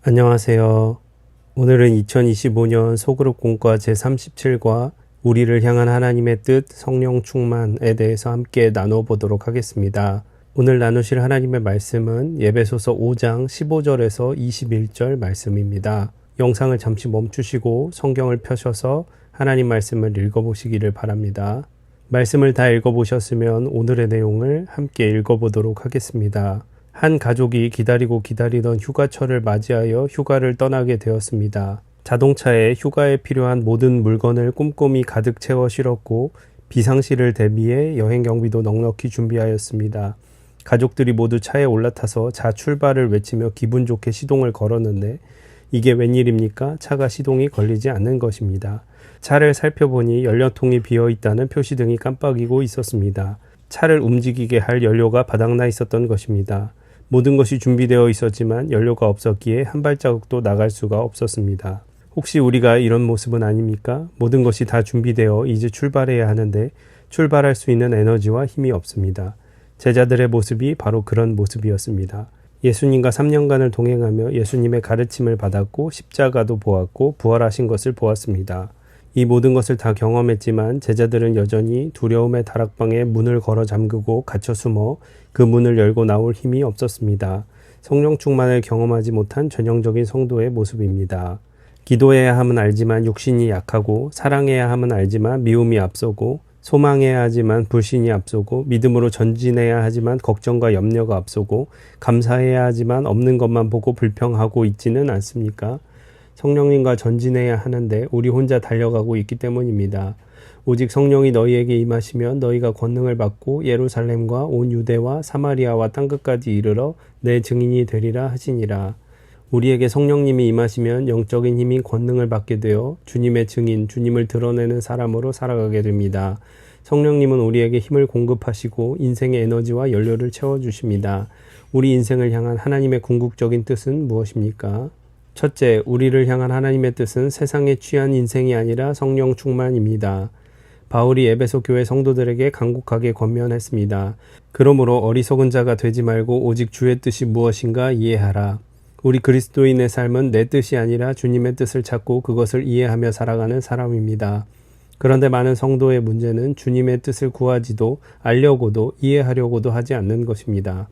안녕하세요. 오늘은 2025년 소그룹 공과 제37과 우리를 향한 하나님의 뜻 성령 충만에 대해서 함께 나눠보도록 하겠습니다. 오늘 나누실 하나님의 말씀은 에베소서 5장 15절에서 21절 말씀입니다. 영상을 잠시 멈추시고 성경을 펴셔서 하나님 말씀을 읽어보시기를 바랍니다. 말씀을 다 읽어보셨으면 오늘의 내용을 함께 읽어보도록 하겠습니다. 한 가족이 기다리던 휴가철을 맞이하여 휴가를 떠나게 되었습니다. 자동차에 휴가에 필요한 모든 물건을 꼼꼼히 가득 채워 실었고 비상시를 대비해 여행 경비도 넉넉히 준비하였습니다. 가족들이 모두 차에 올라타서 자출발을 외치며 기분 좋게 시동을 걸었는데 이게 웬일입니까? 차가 시동이 걸리지 않는 것입니다. 차를 살펴보니 연료통이 비어있다는 표시등이 깜빡이고 있었습니다. 차를 움직이게 할 연료가 바닥나 있었던 것입니다. 모든 것이 준비되어 있었지만 연료가 없었기에 한 발자국도 나갈 수가 없었습니다. 혹시 우리가 이런 모습은 아닙니까? 모든 것이 다 준비되어 이제 출발해야 하는데 출발할 수 있는 에너지와 힘이 없습니다. 제자들의 모습이 바로 그런 모습이었습니다. 예수님과 3년간을 동행하며 예수님의 가르침을 받았고 십자가도 보았고 부활하신 것을 보았습니다. 이 모든 것을 다 경험했지만 제자들은 여전히 두려움의 다락방에 문을 걸어 잠그고 갇혀 숨어 그 문을 열고 나올 힘이 없었습니다. 성령 충만을 경험하지 못한 전형적인 성도의 모습입니다. 기도해야 함은 알지만 육신이 약하고 사랑해야 함은 알지만 미움이 앞서고 소망해야 하지만 불신이 앞서고 믿음으로 전진해야 하지만 걱정과 염려가 앞서고 감사해야 하지만 없는 것만 보고 불평하고 있지는 않습니까? 성령님과 전진해야 하는데 우리 혼자 달려가고 있기 때문입니다. 오직 성령이 너희에게 임하시면 너희가 권능을 받고 예루살렘과 온 유대와 사마리아와 땅끝까지 이르러 내 증인이 되리라 하시니라. 우리에게 성령님이 임하시면 영적인 힘이 권능을 받게 되어 주님의 증인, 주님을 드러내는 사람으로 살아가게 됩니다. 성령님은 우리에게 힘을 공급하시고 인생의 에너지와 연료를 채워주십니다. 우리 인생을 향한 하나님의 궁극적인 뜻은 무엇입니까? 첫째, 우리를 향한 하나님의 뜻은 세상에 취한 인생이 아니라 성령 충만입니다. 바울이 에베소 교회 성도들에게 간곡하게 권면했습니다. 그러므로 어리석은 자가 되지 말고 오직 주의 뜻이 무엇인가 이해하라. 우리 그리스도인의 삶은 내 뜻이 아니라 주님의 뜻을 찾고 그것을 이해하며 살아가는 사람입니다. 그런데 많은 성도의 문제는 주님의 뜻을 구하지도 알려고도 이해하려고도 하지 않는 것입니다.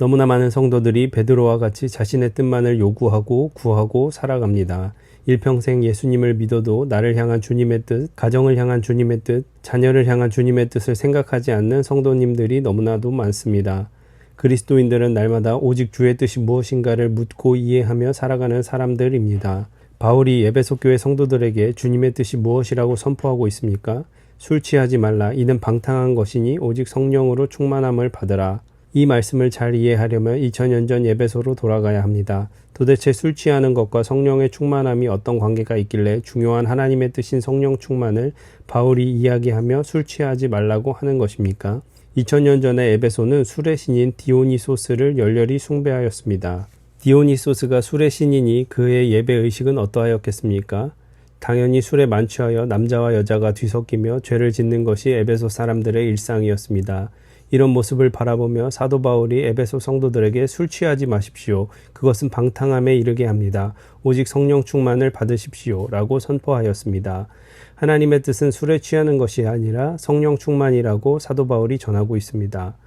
너무나 많은 성도들이 베드로와 같이 자신의 뜻만을 요구하고 구하고 살아갑니다. 일평생 예수님을 믿어도 나를 향한 주님의 뜻, 가정을 향한 주님의 뜻, 자녀를 향한 주님의 뜻을 생각하지 않는 성도님들이 너무나도 많습니다. 그리스도인들은 날마다 오직 주의 뜻이 무엇인가를 묻고 이해하며 살아가는 사람들입니다. 바울이 에베소 교회 성도들에게 주님의 뜻이 무엇이라고 선포하고 있습니까? 술 취하지 말라. 이는 방탕한 것이니 오직 성령으로 충만함을 받으라. 이 말씀을 잘 이해하려면 2000년 전 에베소로 돌아가야 합니다. 도대체 술 취하는 것과 성령의 충만함이 어떤 관계가 있길래 중요한 하나님의 뜻인 성령 충만을 바울이 이야기하며 술 취하지 말라고 하는 것입니까? 2000년 전에 에베소는 술의 신인 디오니소스를 열렬히 숭배하였습니다. 디오니소스가 술의 신이니 그의 예배 의식은 어떠하였겠습니까? 당연히 술에 만취하여 남자와 여자가 뒤섞이며 죄를 짓는 것이 에베소 사람들의 일상이었습니다. 이런 모습을 바라보며 사도 바울이 에베소 성도들에게 술 취하지 마십시오. 그것은 방탕함에 이르게 합니다. 오직 성령 충만을 받으십시오. 라고 선포하였습니다. 하나님의 뜻은 술에 취하는 것이 아니라 성령 충만이라고 사도 바울이 전하고 있습니다.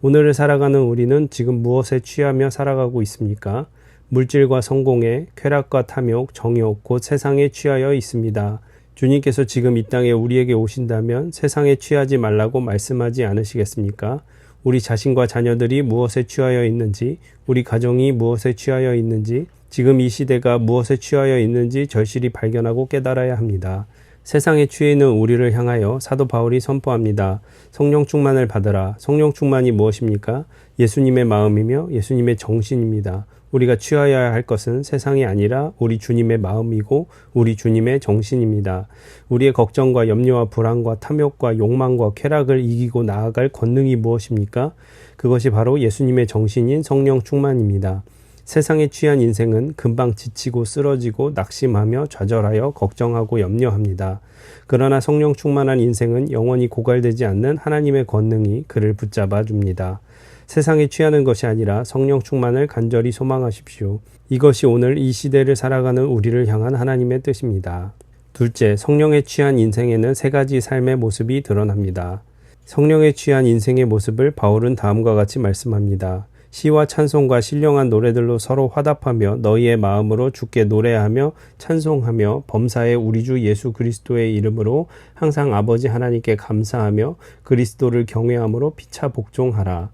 오늘을 살아가는 우리는 지금 무엇에 취하며 살아가고 있습니까? 물질과 성공에, 쾌락과 탐욕, 정욕, 곧 세상에 취하여 있습니다. 주님께서 지금 이 땅에 우리에게 오신다면 세상에 취하지 말라고 말씀하지 않으시겠습니까? 우리 자신과 자녀들이 무엇에 취하여 있는지, 우리 가정이 무엇에 취하여 있는지, 지금 이 시대가 무엇에 취하여 있는지 절실히 발견하고 깨달아야 합니다. 세상에 취해 있는 우리를 향하여 사도 바울이 선포합니다. 성령 충만을 받으라. 성령 충만이 무엇입니까? 예수님의 마음이며 예수님의 정신입니다. 우리가 취하여야 할 것은 세상이 아니라 우리 주님의 마음이고 우리 주님의 정신입니다. 우리의 걱정과 염려와 불안과 탐욕과 욕망과 쾌락을 이기고 나아갈 권능이 무엇입니까? 그것이 바로 예수님의 정신인 성령 충만입니다. 세상에 취한 인생은 금방 지치고 쓰러지고 낙심하며 좌절하여 걱정하고 염려합니다. 그러나 성령 충만한 인생은 영원히 고갈되지 않는 하나님의 권능이 그를 붙잡아 줍니다. 세상에 취하는 것이 아니라 성령 충만을 간절히 소망하십시오. 이것이 오늘 이 시대를 살아가는 우리를 향한 하나님의 뜻입니다. 둘째, 성령에 취한 인생에는 세 가지 삶의 모습이 드러납니다. 성령에 취한 인생의 모습을 바울은 다음과 같이 말씀합니다. 시와 찬송과 신령한 노래들로 서로 화답하며 너희의 마음으로 주께 노래하며 찬송하며 범사에 우리 주 예수 그리스도의 이름으로 항상 아버지 하나님께 감사하며 그리스도를 경외함으로 피차 복종하라.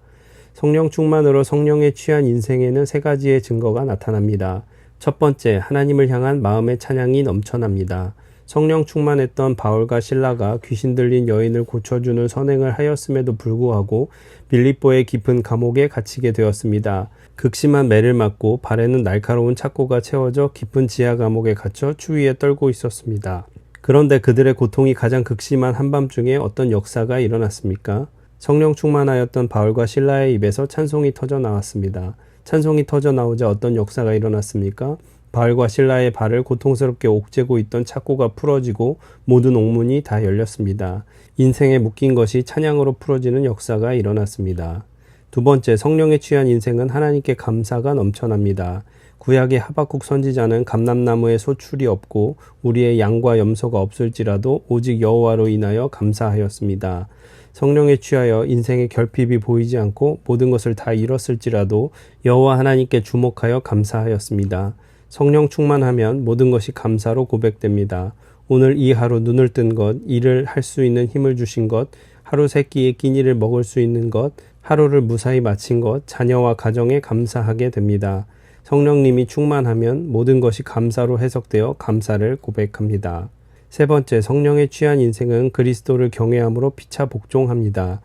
성령 충만으로 성령에 취한 인생에는 세 가지의 증거가 나타납니다. 첫 번째, 하나님을 향한 마음의 찬양이 넘쳐납니다. 성령 충만했던 바울과 실라가 귀신 들린 여인을 고쳐주는 선행을 하였음에도 불구하고 빌립보의 깊은 감옥에 갇히게 되었습니다. 극심한 매를 맞고 발에는 날카로운 착고가 채워져 깊은 지하 감옥에 갇혀 추위에 떨고 있었습니다. 그런데 그들의 고통이 가장 극심한 한밤중에 어떤 역사가 일어났습니까? 성령 충만하였던 바울과 실라의 입에서 찬송이 터져 나왔습니다. 찬송이 터져 나오자 어떤 역사가 일어났습니까? 바울과 실라의 발을 고통스럽게 옥죄고 있던 착고가 풀어지고 모든 옥문이 다 열렸습니다. 인생에 묶인 것이 찬양으로 풀어지는 역사가 일어났습니다. 두 번째, 성령에 취한 인생은 하나님께 감사가 넘쳐납니다. 구약의 하박국 선지자는 감람나무에 소출이 없고 우리의 양과 염소가 없을지라도 오직 여호와로 인하여 감사하였습니다. 성령에 취하여 인생의 결핍이 보이지 않고 모든 것을 다 잃었을지라도 여호와 하나님께 주목하여 감사하였습니다. 성령 충만하면 모든 것이 감사로 고백됩니다. 오늘 이 하루 눈을 뜬 것, 일을 할 수 있는 힘을 주신 것, 하루 세 끼의 끼니를 먹을 수 있는 것, 하루를 무사히 마친 것, 자녀와 가정에 감사하게 됩니다. 성령님이 충만하면 모든 것이 감사로 해석되어 감사를 고백합니다. 세 번째, 성령에 취한 인생은 그리스도를 경외함으로 피차 복종합니다.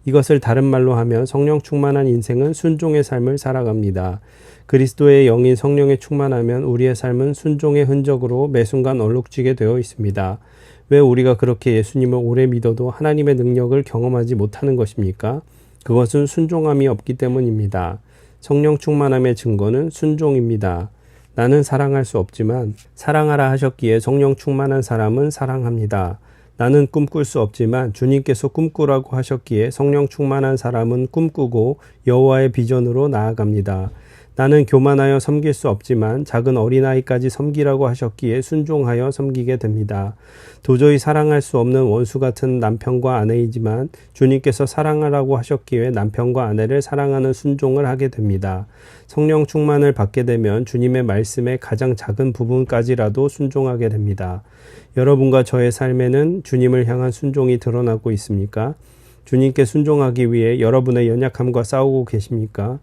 이것을 다른 말로 하면 성령 충만한 인생은 순종의 삶을 살아갑니다. 그리스도의 영인 성령에 충만하면 우리의 삶은 순종의 흔적으로 매 순간 얼룩지게 되어 있습니다. 왜 우리가 그렇게 예수님을 오래 믿어도 하나님의 능력을 경험하지 못하는 것입니까? 그것은 순종함이 없기 때문입니다. 성령 충만함의 증거는 순종입니다. 나는 사랑할 수 없지만 사랑하라 하셨기에 성령 충만한 사람은 사랑합니다. 나는 꿈꿀 수 없지만 주님께서 꿈꾸라고 하셨기에 성령 충만한 사람은 꿈꾸고 여호와의 비전으로 나아갑니다. 나는 교만하여 섬길 수 없지만 작은 어린아이까지 섬기라고 하셨기에 순종하여 섬기게 됩니다. 도저히 사랑할 수 없는 원수 같은 남편과 아내이지만 주님께서 사랑하라고 하셨기에 남편과 아내를 사랑하는 순종을 하게 됩니다. 성령 충만을 받게 되면 주님의 말씀의 가장 작은 부분까지라도 순종하게 됩니다. 여러분과 저의 삶에는 주님을 향한 순종이 드러나고 있습니까? 주님께 순종하기 위해 여러분의 연약함과 싸우고 계십니까?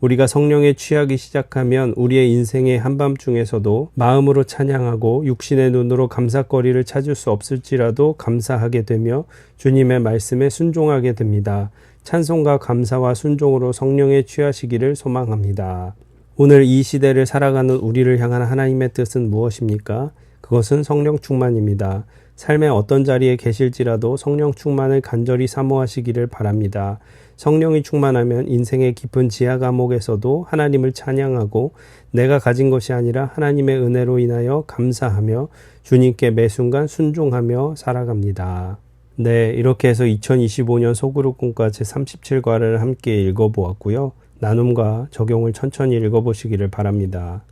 우리가 성령에 취하기 시작하면 우리의 인생의 한밤중에서도 마음으로 찬양하고 육신의 눈으로 감사거리를 찾을 수 없을지라도 감사하게 되며 주님의 말씀에 순종하게 됩니다. 찬송과 감사와 순종으로 성령에 취하시기를 소망합니다. 오늘 이 시대를 살아가는 우리를 향한 하나님의 뜻은 무엇입니까? 그것은 성령 충만입니다. 삶의 어떤 자리에 계실지라도 성령 충만을 간절히 사모하시기를 바랍니다. 성령이 충만하면 인생의 깊은 지하 감옥에서도 하나님을 찬양하고 내가 가진 것이 아니라 하나님의 은혜로 인하여 감사하며 주님께 매 순간 순종하며 살아갑니다. 네, 이렇게 해서 2025년 소그룹 꿈과 제37과를 함께 읽어보았고요. 나눔과 적용을 천천히 읽어보시기를 바랍니다.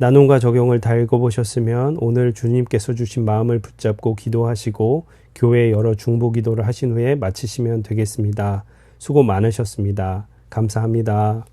나눔과 적용을 다 읽어보셨으면 오늘 주님께서 주신 마음을 붙잡고 기도하시고 교회에 여러 중보 기도를 하신 후에 마치시면 되겠습니다. 수고 많으셨습니다. 감사합니다.